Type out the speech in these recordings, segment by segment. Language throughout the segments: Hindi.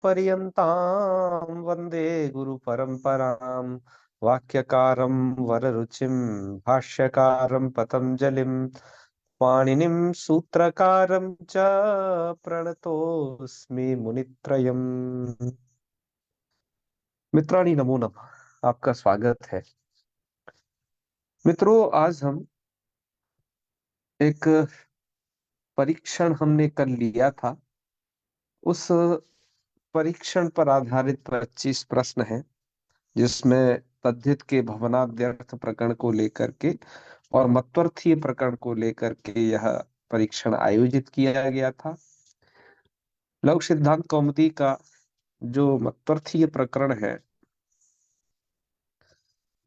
पर्यन्तां वन्दे गुरुपरम्परां वाक्यकारं वररुचिं भाष्यकारं पतञ्जलिं पाणिनिं सूत्रकारं च प्रणतोऽस्मि मुनित्रयम्। मित्राणि नमो नमः, आपका स्वागत है। मित्रों, आज हम एक परीक्षण हमने कर लिया था। उस परीक्षण पर आधारित 25 प्रश्न हैं, जिसमें तद्धित के भवनाद्यर्थ प्रकरण को लेकर के और मत्वर्थीय प्रकरण को लेकर के यह परीक्षण आयोजित किया गया था। लघु सिद्धांत कौमुदी का जो मत्वर्थीय प्रकरण है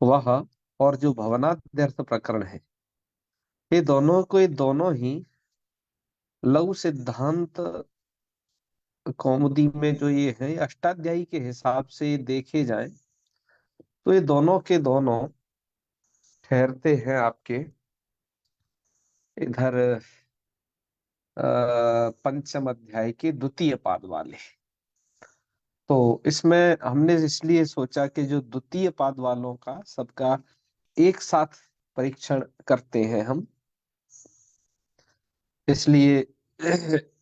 वह, और जो भवनाद्यर्थ प्रकरण है, ये दोनों ही लघु सिद्धांत कौमुदी में जो ये है अष्टाध्यायी के हिसाब से देखे जाएं तो ये दोनों के दोनों ठहरते हैं आपके इधर पंचम अध्याय के द्वितीय पाद वाले। तो इसमें हमने इसलिए सोचा कि जो द्वितीय पाद वालों का सबका एक साथ परीक्षण करते हैं हम, इसलिए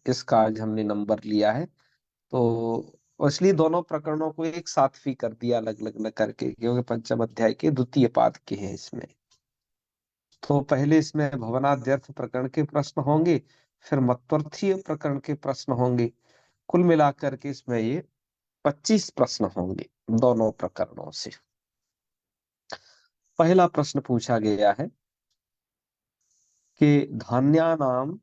इसका आज हमने नंबर लिया है। तो इसलिए दोनों प्रकरणों को एक साथ भी कर दिया अलग अलग न करके, क्योंकि पंचम अध्याय के द्वितीय पाद के हैं इसमें। तो पहले इसमें भवनाद्यर्थ प्रकरण के प्रश्न होंगे, फिर मत्वर्थीय प्रकरण के प्रश्न होंगे। कुल मिलाकर के इसमें ये 25 प्रश्न होंगे दोनों प्रकरणों से। पहला प्रश्न पूछा गया है कि धान्यानाम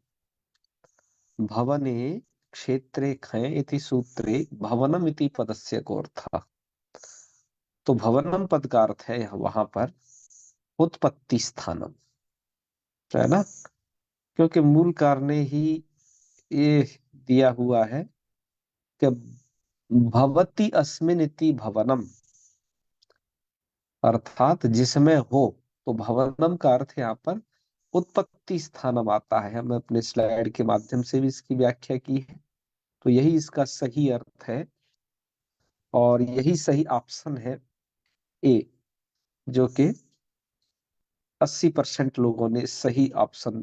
भवने क्षेत्रे खय इति सूत्रे भवनम इति पदस्य कोऽर्थः। तो भवनम पद का अर्थ है वहां पर उत्पत्ति स्थानम, है ना, क्योंकि मूल कारण ने ही ये दिया हुआ है कि भवति अस्मिन इति भवनम, अर्थात जिसमें हो। तो भवनम का अर्थ यहाँ पर उत्पत्ति स्थानम आता है। हमने अपने स्लाइड के माध्यम से भी इसकी व्याख्या की है, तो यही इसका सही अर्थ है और यही सही ऑप्शन है ए, जो कि 80% लोगों ने सही ऑप्शन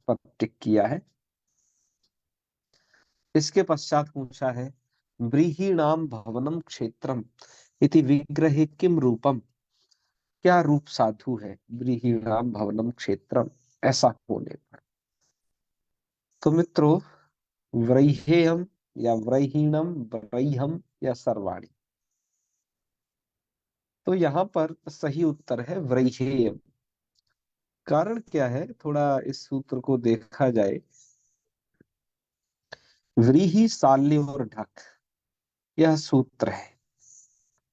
पर टिक किया है। इसके पश्चात पूछा है व्रीहीणाम भवनम क्षेत्रम इति विग्रहे किम रूपम। क्या रूप साधु है व्रीहीणाम भवनम क्षेत्रम ऐसा होने पर। तो मित्रों, व्रैहेयम या व्रहीणम, व्रैहम या सर्वाणी, तो यहाँ पर सही उत्तर है व्रैहेयम। कारण क्या है, थोड़ा इस सूत्र को देखा जाए। व्रीहि, साल्य और ढक, यह सूत्र है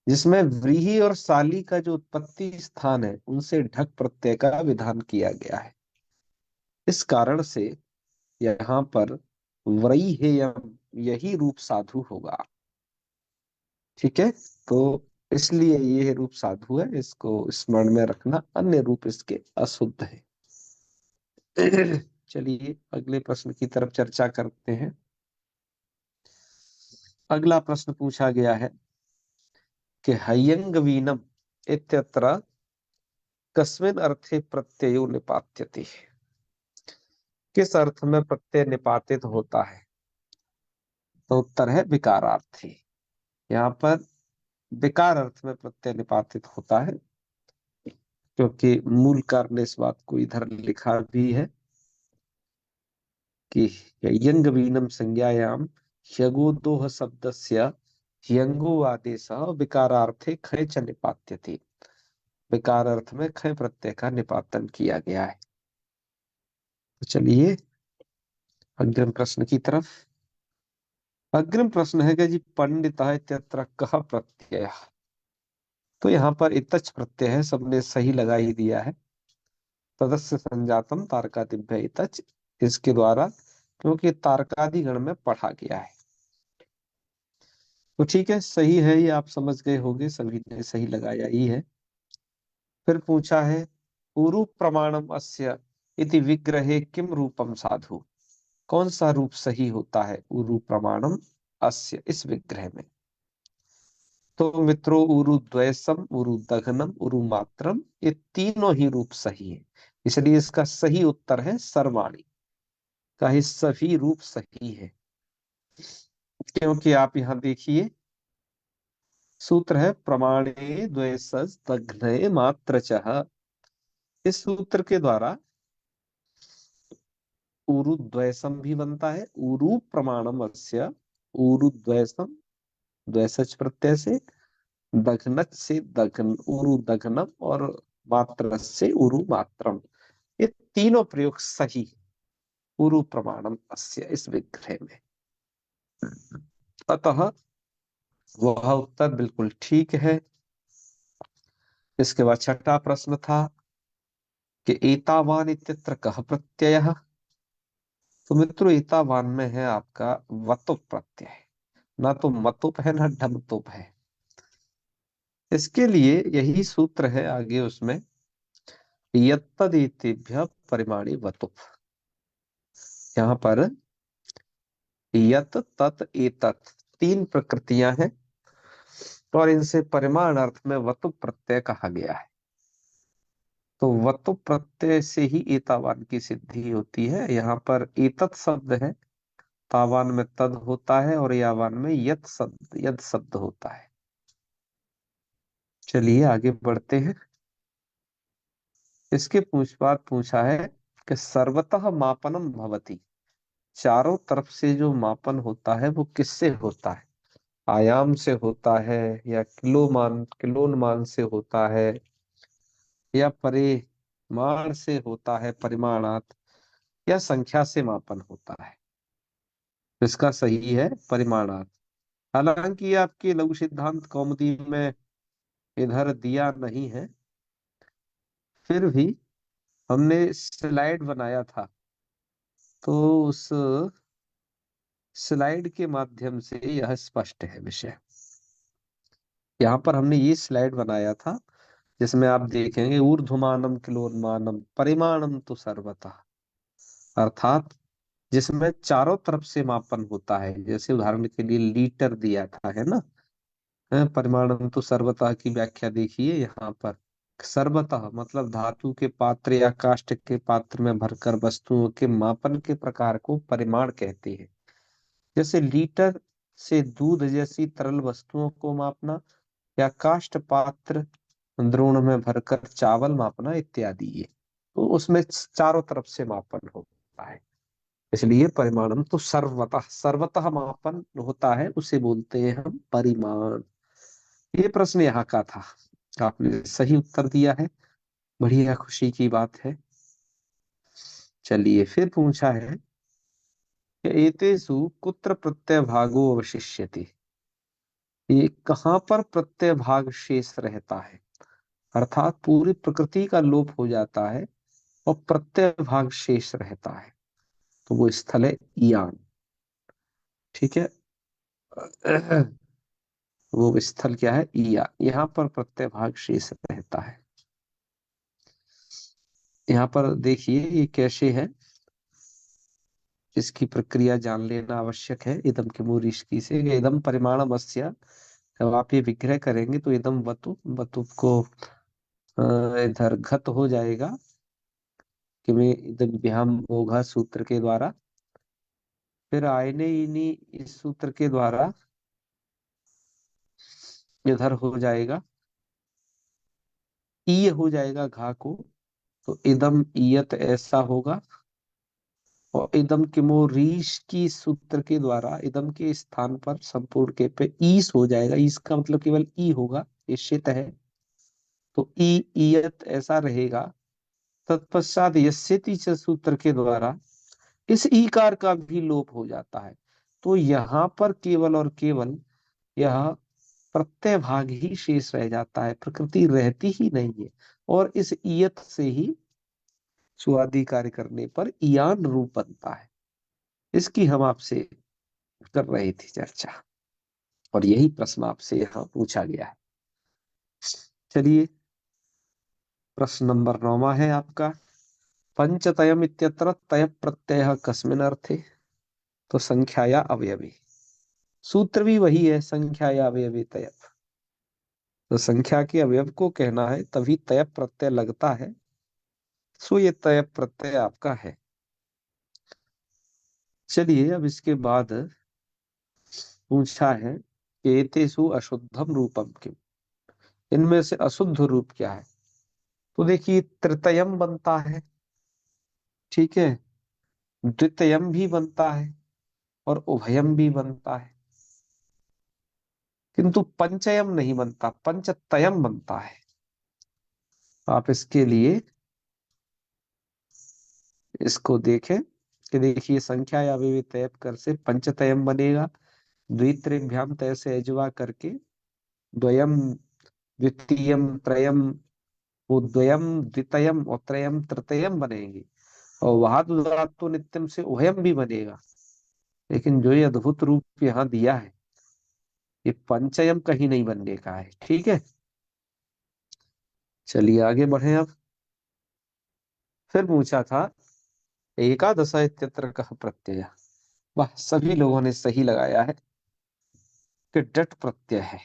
जिसमें व्रीहि और साली का जो उत्पत्ति स्थान है उनसे ढक प्रत्यय का विधान किया गया है। इस कारण से यहाँ पर व्रैहेयम यही रूप साधु होगा। ठीक है, तो इसलिए ये रूप साधु है, इसको स्मरण में रखना, अन्य रूप इसके अशुद्ध है। चलिए अगले प्रश्न की तरफ चर्चा करते हैं। अगला प्रश्न पूछा गया है कि हयंगवीनम इत्यत्र कस्मिन् अर्थे प्रत्ययो निपात्यते। किस अर्थ में प्रत्यय निपातित होता है। तो उत्तर है विकारार्थी। यहाँ पर विकार अर्थ में प्रत्यय निपातित होता है, क्योंकि मूल कारण ने इस बात को इधर लिखा भी है कि यंगवीनम संज्ञायाम ह्यगोदोह शब्दस्य ह्यंगो आदेशः विकारार्थे खय च निपात्यते। विकार अर्थ में खय प्रत्यय का निपातन किया गया है। तो चलिए अग्रिम प्रश्न की तरफ। अग्रिम प्रश्न है कि जी पंडितः इत्यत्र कः प्रत्यय। तो यहाँ पर इतच प्रत्यय है, सबने सही लगा ही दिया है। तदस्य संजातम तारकादिभ्य इतच, इसके द्वारा, क्योंकि तारकादि गण में पढ़ा गया है। तो ठीक है, सही है, ये आप समझ गए होंगे, सभी ने सही लगाया ही है। फिर पूछा है ऊरु प्रमाणम अस्य इति विग्रहे किम रूपम साधु। कौन सा रूप सही होता है ऊरु प्रमाणम अस्य, इस विग्रह में। तो मित्रों, उरुद्वयसम, उरुदघनम, उरुमात्रम, ये तीनों ही रूप सही है। इसलिए इसका सही उत्तर है सर्वाणी का ही सभी रूप सही है। क्योंकि आप यहाँ देखिए, सूत्र है प्रमाणे द्वैसस् दघ्ने मात्रचः। इस सूत्र के द्वारा उरुद्वयसम भी बनता है, उरु प्रमाणम अस्य, उरुद्वयसम, द्वैसच प्रत्यय से, दघनच से दघन, उरु दघनम, और मात्र से उरु मात्रम, ये तीनों प्रयोग सही है उरु प्रमाणम अस्य इस विग्रह में। अतः वह उत्तर बिल्कुल ठीक है। इसके बाद छठा प्रश्न था कि एतावान इत्यत्र कः प्रत्ययः। तो मित्रों, एतावान में है आपका वतुप प्रत्यय, ना तो मतुप है ना ढमतुप है। इसके लिए यही सूत्र है आगे उसमें, यत्तदेतेभ्य परिमाणी वतुप। यहाँ पर यत तत एतत् तीन प्रकृतियां हैं, और इनसे परिमाण अर्थ में वतुप प्रत्यय कहा गया है। तो वतुप प्रत्यय से ही एतावान की सिद्धि होती है। यहाँ पर एतत् शब्द है, तावान में तद होता है, और यावान में यद शब्द होता है। चलिए आगे बढ़ते हैं। इसके बाद पूछा है कि सर्वतः मापनम भवति, चारों तरफ से जो मापन होता है वो किससे होता है? आयाम से होता है, या किलोन मान से होता है, या परिमाण से होता है, परिमाणात, या संख्या से मापन होता है? इसका सही है परिमाणात। हालांकि ये आपके लघु सिद्धांत कौमुदी में इधर दिया नहीं है, फिर भी हमने स्लाइड बनाया था, तो उस स्लाइड के माध्यम से यह स्पष्ट है विषय। यहाँ पर हमने ये स्लाइड बनाया था जिसमें आप देखेंगे ऊर्ध्वमानम किलोन्मानम परिमाणम तो सर्वथा, अर्थात जिसमें चारों तरफ से मापन होता है। जैसे उदाहरण के लिए लीटर दिया था, है ना। परिमाणम तो सर्वथा की व्याख्या देखिए यहाँ पर। सर्वतः मतलब धातु के पात्र या काष्ठ के पात्र में भरकर वस्तुओं के मापन के प्रकार को परिमाण कहते हैं। जैसे लीटर से दूध जैसी तरल वस्तुओं को मापना, या काष्ठ पात्र द्रोण में भरकर चावल मापना इत्यादि। ये तो उसमें चारों तरफ से मापन होता है, इसलिए परिमाणम तो सर्वतः सर्वतः मापन होता है, उसे बोलते हैं हम परिमाण। ये प्रश्न यहाँ का था, आपने सही उत्तर दिया है, बढ़िया खुशी की बात है। चलिए फिर पूछा है कि एतेषु कुत्र प्रत्यय भागो अवशिष्यते, ये कहाँ पर प्रत्यय भाग शेष रहता है, अर्थात पूरी प्रकृति का लोप हो जाता है और प्रत्यय भाग शेष रहता है। तो वो स्थल है ईयान। ठीक है। वो स्थल क्या है? ईया। यहाँ पर प्रत्यय भाग शेष रहता है। यहाँ पर देखिए ये कैसे है, इसकी प्रक्रिया जान लेना आवश्यक है। इदम के मूल ऋषि से इदम परिमाणम अस्या, जब आप ये विग्रह करेंगे तो इदम वतु वतु को इधर घत हो जाएगा कि मैं इदम विहाम होगा सूत्र के द्वारा। फिर आयने इनी इस सूत्र के द्वारा इधर हो जाएगा, ई हो जाएगा घा को, तो इदम ईयत ऐसा होगा। और इदम किमो रीश की सूत्र के द्वारा इदम के स्थान पर संपूर्ण के पे ईस हो जाएगा। ईस का मतलब केवल ई होगा, निश्चित है। तो ई ईयत ऐसा रहेगा। तत्पश्चात यस्यति च सूत्र के द्वारा इस ईकार का भी लोप हो जाता है। तो यहाँ पर केवल और केवल यह प्रत्यय भाग ही शेष रह जाता है, प्रकृति रहती ही नहीं है। और इस ईयत से ही सुआदि कार्य करने पर ईयान रूप बनता है। इसकी हम आपसे कर रही थी चर्चा, और यही प्रश्न आपसे यहाँ पूछा गया है। चलिए प्रश्न नंबर 9 है आपका। पंचतयम इत्यत्र तय प्रत्यय कस्मिन् अर्थे। तो संख्या या अवयवी, सूत्र भी वही है, संख्या या अवयवी तय। तो संख्या के अवयव को कहना है तभी तय प्रत्यय लगता है, सो ये तय प्रत्यय आपका है। चलिए अब इसके बाद पूछा है कि एतेषु अशुद्धम रूपम किम, इनमें से अशुद्ध रूप क्या है। तो देखिए तृतीयम बनता है, ठीक है, द्वितीयम भी बनता है और उभयम भी बनता है, किंतु पंचयम नहीं बनता, पंचतयम बनता है। आप इसके लिए इसको देखें कि देखिए संख्या या अवयवी तय कर से पंचतयम बनेगा, द्वित्रिभ्याम तय से अजवा करके द्वयम द्वितीयम त्रयम, वो द्वयम द्वितीयम और त्रयम तृतीयम बनेंगे, और वहां तो धातु नित्यम से उभयम भी बनेगा। लेकिन जो ये अद्भुत रूप यहाँ दिया है, ये पंचयम कहीं नहीं बनने का है, ठीक है। चलिए आगे बढ़े अब। फिर पूछा था एकादश इत्यत्र कः प्रत्यय। वाह, सभी लोगों ने सही लगाया है कि डट प्रत्यय है,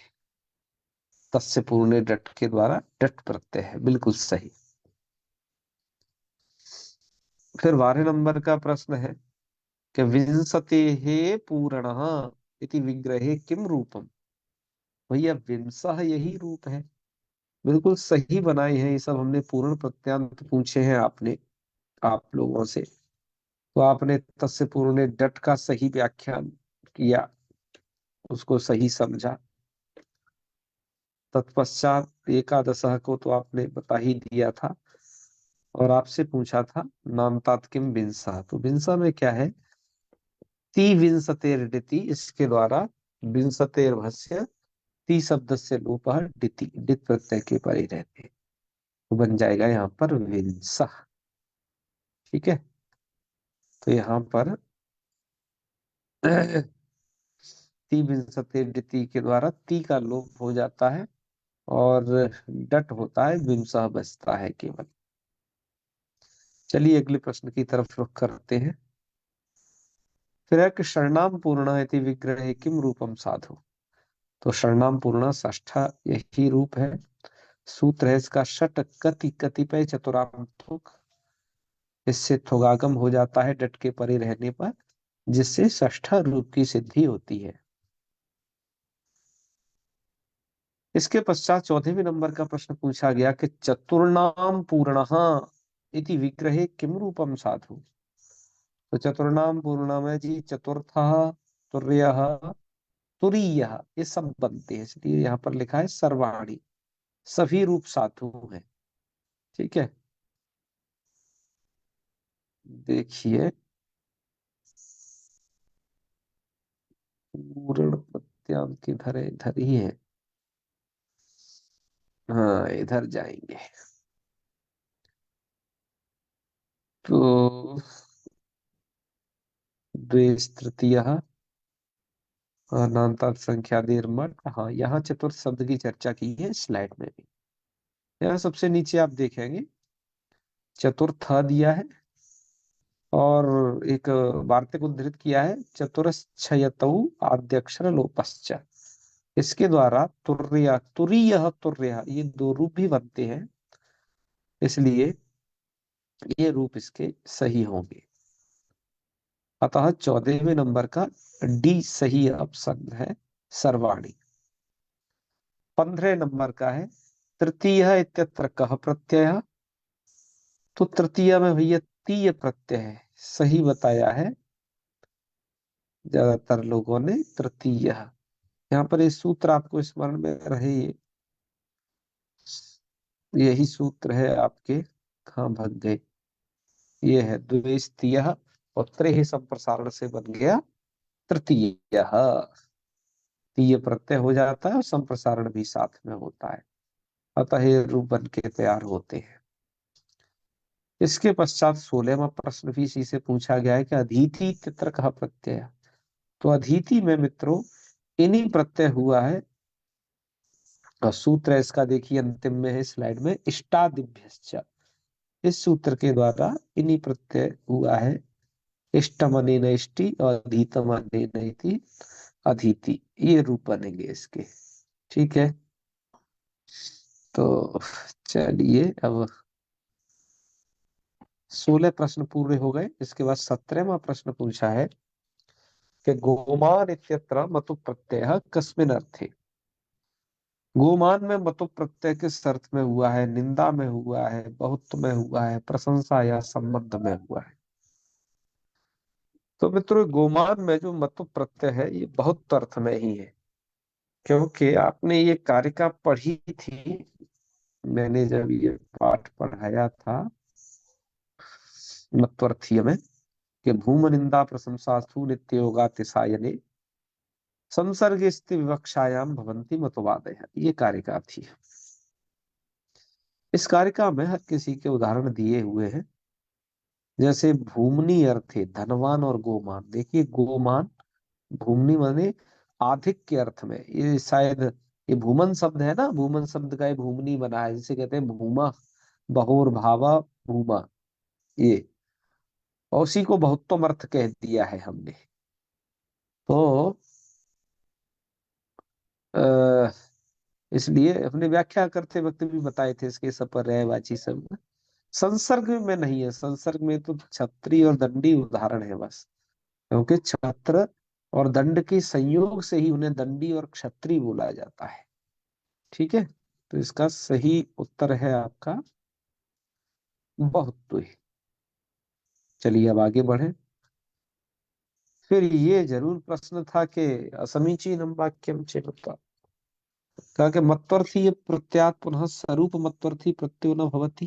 तस्य पूर्ण डट के द्वारा डट प्रत्यय है, बिल्कुल सही। फिर 12 नंबर का प्रश्न है कि विंशतेः पूर्णः इति विग्रहे किम रूपम। भैया विंशः यही रूप है, बिल्कुल सही बनाए हैं। ये सब हमने पूर्ण प्रत्यांत पूछे हैं आपने, आप लोगों से, तो आपने तस्य पूर्ण डट का सही व्याख्यान किया, उसको सही समझा। तत्पश्चात एकादशः को तो आपने बता ही दिया था, और आपसे पूछा था नामतात किम विंशः, तो विंशः में क्या है, ती विंशतेर्डिति, इसके द्वारा विंशतेर्भस्य ती शब्द से लोपः डिति, डित प्रत्यय के परे रहते, तो बन जाएगा यहाँ पर विंशः, ठीक है। तो यहाँ पर ती विंशतेर्डिति के द्वारा ती का लोप हो जाता है और डट होता है, विंशः बचता है केवल। चलिए अगले प्रश्न की तरफ रुख करते हैं। फिर है कि शरणाम पूर्ण इति विग्रह किम रूपम साधु। तो शरणाम पूर्ण षष्ठ यही रूप है। सूत्र है इसका षट कति कतिपय चतुराम थुक, इससे थोगागम हो जाता है डट के परे रहने पर, जिससे षष्ठ रूप की सिद्धि होती है। इसके पश्चात 14वें नंबर का प्रश्न पूछा गया कि चतुर्नाम पूर्ण इति विग्रहे किम रूपम साधु। तो चतुर्नाम पूर्ण में जी चतुर्थ, तुर्य, तुरीय, ये सब बनते हैं, इसलिए यहाँ पर लिखा है सर्वाणी, सभी रूप साधु हैं, ठीक है। देखिए पूर्ण प्रत्यांत किधर है, इधर ही है, हाँ इधर जाएंगे। तो द्वेष तृतीय नामतात संख्या निर्मठ, हाँ यहाँ चतुर्थ शब्द की चर्चा की है स्लाइड में भी। यहाँ सबसे नीचे आप देखेंगे चतुर्थ दिया है, और एक वार्तिक उद्धृत किया है चतुरश्चयतौ आद्यक्षर लोपश्च, इसके द्वारा तुर्य तुरीय तुर्य ये दो रूप भी बनते हैं, इसलिए ये रूप इसके सही होंगे। अतः 14वें नंबर का डी सही ऑप्शन है, सर्वाणी। 15 नंबर का है तृतीय इत्यत्र कः प्रत्यय। तो तृतीय में भैया तीय प्रत्यय है, सही बताया है ज्यादातर लोगों ने तृतीय। यहाँ पर ये सूत्र आपको स्मरण में रहे, यही सूत्र है आपके, कहाँ भग गए, ये है द्वितीय और त्रेह संप्रसारण से बन गया तृतीय, तीय प्रत्यय हो जाता है और संप्रसारण भी साथ में होता है, अतः ये रूप बन के तैयार होते हैं। इसके पश्चात 16वां प्रश्न भी इसी से पूछा गया है कि अधीति तित्र कहा प्रत्यय। तो अधीति में मित्रों इन्हीं प्रत्यय हुआ है, और सूत्र इसका देखिए अंतिम में है स्लाइड में, इष्टादिभ्यश्च, इस सूत्र के द्वारा इन्हीं प्रत्यय हुआ है, इष्टमनेन इष्टि और अधीतमनेन इति अधीति, ये रूप बनेंगे इसके, ठीक है। तो चलिए, अब 16 प्रश्न पूरे हो गए। इसके बाद 17वां प्रश्न पूछा है कि गोमान इत्यत्र मतु प्रत्यय कस्मिन् अर्थे। गोमान में मतु प्रत्यय किस अर्थ में हुआ है? निंदा में हुआ है, बहुत में हुआ है, प्रशंसा या संबंध में हुआ है? तो मित्रों, गोमान में जो मतु प्रत्यय है ये बहुत अर्थ में ही है, क्योंकि आपने ये कारिका पढ़ी थी, मैंने जब ये पाठ पढ़ाया था मत्वर्थीय में, कि भूम निंदा प्रशंसा नित्य योगातिशायने संसर्ग स्थिति विवक्षायाम भवंती मतवादय, ये कारिका थी। इस कारिका में हर किसी के उदाहरण दिए हुए हैं। जैसे भूमनि अर्थ है धनवान और गोमान। देखिए, गोमान भूमनि माने अधिक के अर्थ में, ये शायद ये भूमन शब्द है ना, भूमन शब्द का ये भूमनि बना है, जिसे कहते हैं भूमा, बहोर भावा भूमा, ये और उसी को बहुत्तम अर्थ कह दिया है हमने। तो आ, इसलिए अपने व्याख्या करते वक्त भी बताए थे इसके सपर्यायवाची सब संसर्ग में नहीं है। संसर्ग में तो छत्री और दंडी उदाहरण है बस, क्योंकि छत्र और दंड के संयोग से ही उन्हें दंडी और क्षत्रिय बोला जाता है। ठीक है, तो इसका सही उत्तर है आपका बहुत। चलिए अब आगे बढ़े। फिर ये जरूर प्रश्न था कि असमीचीनम वाक्यम चेत्, कहा कि मत्वर्थी प्रत्यात् पुनः स्वरूप मत्वर्थी प्रत्यो न भवति।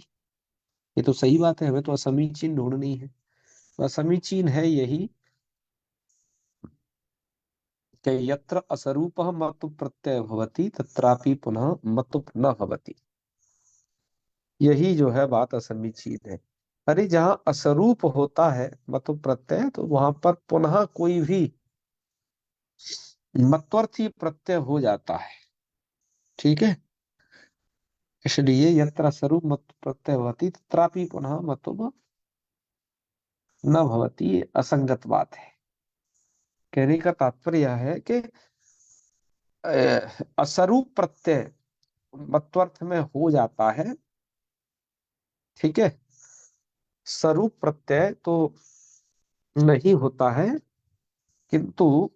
ये तो सही बात है, हमें तो असमीचीन ढूंढनी है। तो असमीचीन है यही कि यत्र असरूपः मतु प्रत्यय भवति तत्रापि पुनः मतु न भवति। यही जो है बात असमीचीन है। अरे, जहाँ असरूप होता है मतु प्रत्यय, तो वहां पर पुनः कोई भी मत्वर्थी प्रत्यय हो जाता है। ठीक है, इसलिए यत्र स्वरूप मत प्रत्यय भवति तत्रापि पुनः मतुब न भवति, ये असंगत बात है। कहने का तात्पर्य यह है कि असरूप प्रत्यय मत्वर्थ में हो जाता है। ठीक है, स्वरूप प्रत्यय तो नहीं होता है, किंतु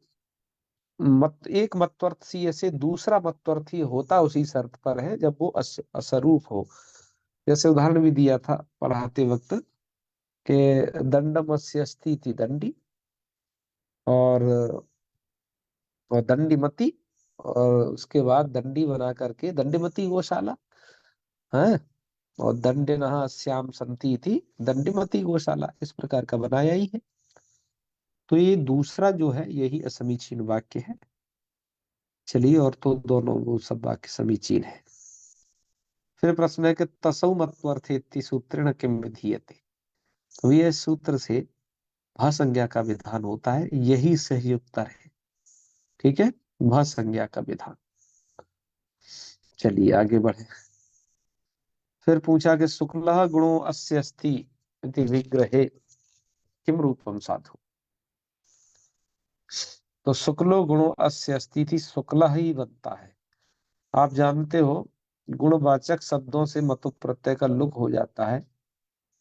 एक मत्वर्थी से दूसरा मत्वर्थी होता उसी शर्त पर है जब वो असरूप हो। जैसे उदाहरण भी दिया था पढ़ाते वक्त के दंडमस्य स्थिति दंडी और दंडीमती, और उसके बाद दंडी बना करके दंडीमती गौशाला है, और दंडिनः श्याम संति थी दंडीमती गौशाला, इस प्रकार का बनाया ही है। तो ये दूसरा जो है यही असमीचीन वाक्य है। चलिए, और तो दोनों वो सब वाक्य समीचीन है। फिर प्रश्न है कि तसौ मत्वर्थेति सूत्रेण किम विधीयते। तो ये सूत्र से भा संज्ञा का विधान होता है, यही सही उत्तर है। ठीक है, भा संज्ञा का विधान। चलिए आगे बढ़े। फिर पूछा कि शुक्ल गुणो अस्य अस्ति इति विग्रहे किम रूपम साधु। तो शुक्लो गुणो अस्य अस्ति थी, शुक्ल ही बनता है। आप जानते हो गुणवाचक शब्दों से मतुप प्रत्यय का लुक हो जाता है,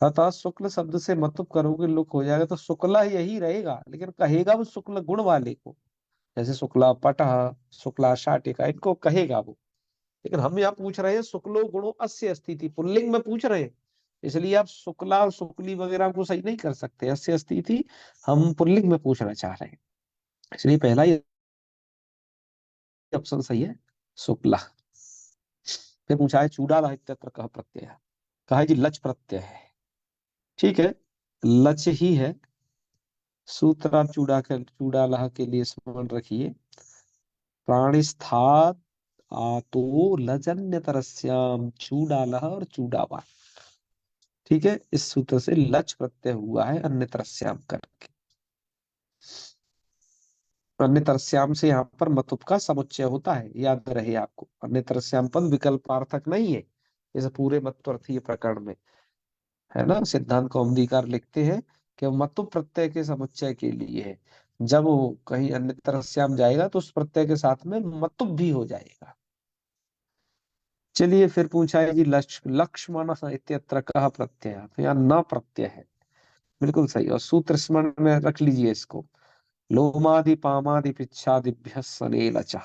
अतः शुक्ल शब्द से मतुप करोगे लुक हो जाएगा, तो शुक्ला यही रहेगा, लेकिन कहेगा वो शुक्ल गुण वाले को। जैसे शुक्ला पटह, शुक्ला शाटिका, इनको कहेगा वो। लेकिन हम यहाँ पूछ रहे हैं शुक्लो गुणो अस्य स्थिति, पुल्लिंग में पूछ रहे हैं, इसलिए आप शुक्ला और शुक्ली वगैरह को सही नहीं कर सकते। अस्य स्थिति हम पुल्लिंग में पूछना चाह रहे हैं, इसलिए पहला ही ऑप्शन सही है, शुक्ला। फिर पूछा है चूडाला इत्यत्र कह प्रत्यय, कहा है जी लच प्रत्यय है। ठीक है, लच ही है। सूत्र आप चूडाला के लिए स्मरण रखिए, प्राणिस्थात आतो लजन्य तरस्याम चूडालह और चूडावा। ठीक है, इस सूत्र से लच प्रत्यय हुआ है अन्य तरस्याम करके। अन्य तरस्याम से यहाँ पर मतुप का समुच्चय होता है, याद रहे आपको। अन्य तरस्याम पद विकल्पार्थक नहीं है इस पूरे मतुर्थीय प्रकरण में, है ना। सिद्धांत कौमुदीकार लिखते हैं कि मतुप प्रत्यय के समुच्चय के लिए है। जब वो कहीं अन्य तरस्याम जाएगा तो उस प्रत्यय के साथ में मतुप भी हो जाएगा। चलिए फिर पूछा है जी, लक्ष्मण इत्यत्र कः प्रत्यय, तो यहाँ न प्रत्यय है, बिल्कुल सही। और सूत्र स्मरण में रख लीजिए इसको, लोमादि पामादि पिच्छादिभ्य सने लचा।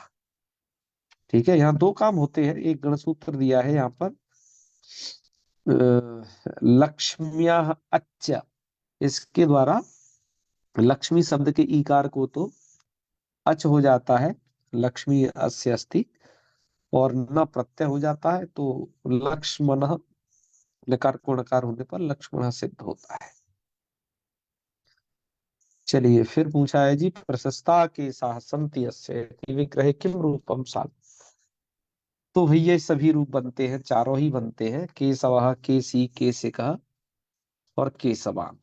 ठीक है, यहाँ दो काम होते हैं, एक गणसूत्र दिया है यहाँ पर, लक्ष्म्या अच्छ, इसके द्वारा लक्ष्मी शब्द के ईकार को तो अच हो जाता है, लक्ष्मी अस्य अस्ति, और न प्रत्यय हो जाता है, तो लक्ष्मण, नकार को नकार होने पर लक्ष्मण सिद्ध होता है। चलिए फिर पूछा है जी, प्रशस्ता के साहसंति अस्य विग्रह किम रूपम सात। तो भैया ये सभी रूप बनते हैं, चारों ही बनते हैं, केशवः, केसी, केशिका और केशवान।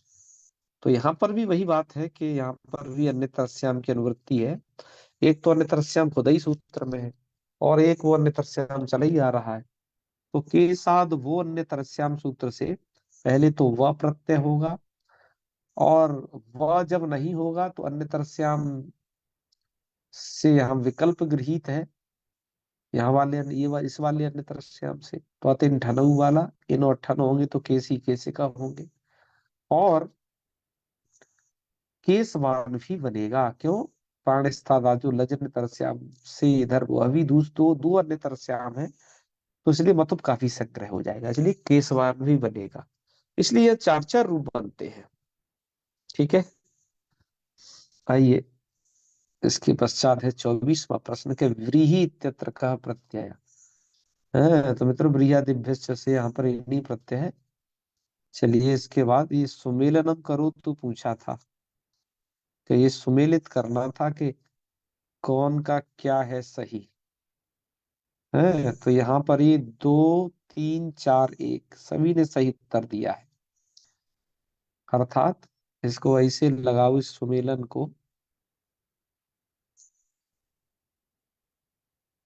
तो यहाँ पर भी वही बात है कि यहाँ पर भी अन्य तरस्याम की अनुवृत्ति है। एक तो अन्य तरस्याम खुद ही सूत्र में है, और एक वो अन्य तरस्याम चला ही आ रहा है। तो के साथ वो अन्य तरस्याम सूत्र से पहले तो वह प्रत्यय होगा, और वह जब नहीं होगा तो अन्य तरस्याम से यहाँ विकल्प गृहीत है, यहाँ वाले इस वाले अन्य तरस्याम से, तो अतिन ठनऊ वाला, इन और ठन होंगे तो केसी केसिका होंगे, और केसवान भी बनेगा। क्यों? प्राणस्थादाजु लजन तरस्याम से इधर वो अभी दो दो अन्य तरस्याम है, तो इसलिए मतलब काफी संग्रह हो जाएगा, इसलिए केसवान भी बनेगा। इसलिए ये चार चार रूप बनते हैं। ठीक है, आइए इसके पश्चात है 24वां प्रश्न के, व्रीहि इत्यत्र का प्रत्यय है, तो मित्रों व्रीहादिभ्य से यहाँ पर इन्हीं प्रत्यय है। चलिए इसके बाद ये सुमेलनम करो तो पूछा था, कि ये सुमेलित करना था कि कौन का क्या है सही है। तो यहाँ पर ये 2 3 4 1 सभी ने सही उत्तर दिया है, अर्थात इसको ऐसे लगाओ इस सुमेलन को,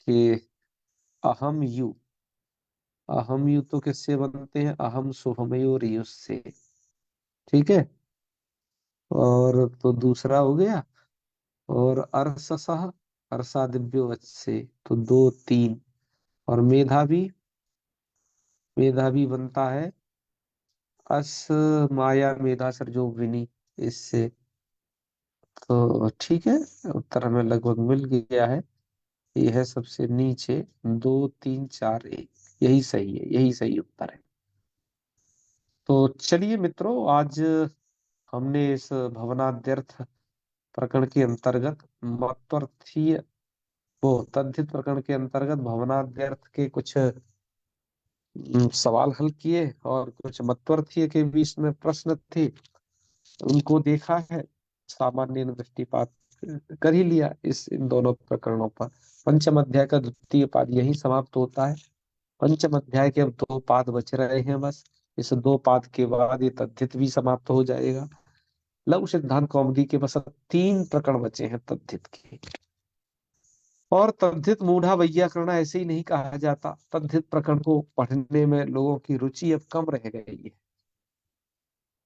कि अहम यू, अहम यू तो किससे बनते हैं, अहम शुभमयोर युस् से। ठीक है, और तो दूसरा हो गया, और अर्ससः, अर्षादिभ्यो वच से, तो 2 3, और मेधावी, मेधावी बनता है अस माया मेधा सर्जो विनी, इससे। तो ठीक है, उत्तर हमें लगभग मिल गया है। ये है सबसे नीचे, 2 3 4 1, यही सही है, यही सही उत्तर है। तो चलिए मित्रों, आज हमने इस भवनाद्यर्थ प्रकरण के अंतर्गत मत्वर्थीय, वो तद्धित प्रकरण के अंतर्गत भवनाद्यर्थ के कुछ सवाल हल किए, और कुछ मत्वर्थीय के भी इसमें प्रश्न थे, उनको देखा है, सामान्य दृष्टिपात कर ही लिया इस इन दोनों प्रकरणों पर। पंचम अध्याय का द्वितीय पाद यही समाप्त होता है। पंचम अध्याय के अब 2 पाद बच रहे हैं बस, इस 2 पाद के बाद ये तद्धित भी समाप्त हो जाएगा। लघु सिद्धांत कौमुदी के बस अब 3 प्रकरण बचे हैं तद्धित के। और तद्धित मूढ़ा वैयाकरण ऐसे ही नहीं कहा जाता, तद्धित प्रकरण को पढ़ने में लोगों की रुचि अब कम रह गई है।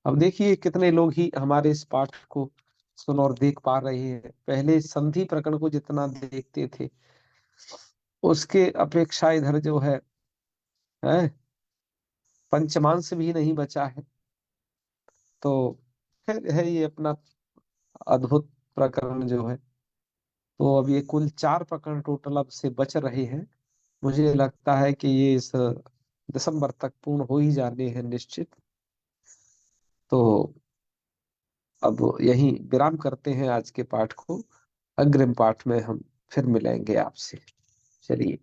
अब देखिए कितने लोग ही हमारे इस पाठ को सुन और देख पा रहे हैं, पहले संधि प्रकरण को जितना देखते थे उसके अपेक्षा इधर जो है पंचमांश भी नहीं बचा है। तो खैर है ये अपना अद्भुत प्रकरण जो है। तो अब ये कुल 4 प्रकरण टोटल अब से बच रहे हैं, मुझे लगता है कि ये इस दिसंबर तक पूर्ण हो ही जाने हैं निश्चित। तो अब यहीं विराम करते हैं आज के पाठ को, अग्रिम पाठ में हम फिर मिलेंगे आपसे। चलिए,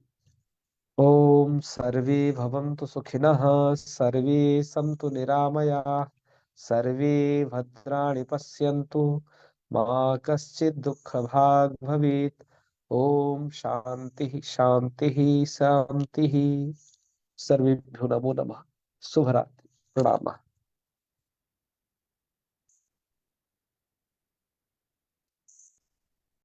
ओम सर्वे भवन्तु सुखिनः, सर्वे सन्तु निरामयाः, सर्वे भद्राणि पश्यन्तु, मा कश्चित् दुःखभाग् भवेत्। ओम शांति शांति शांति। सर्वेभ्यो नमो नमः। शुभ रात्रि, प्रणाम।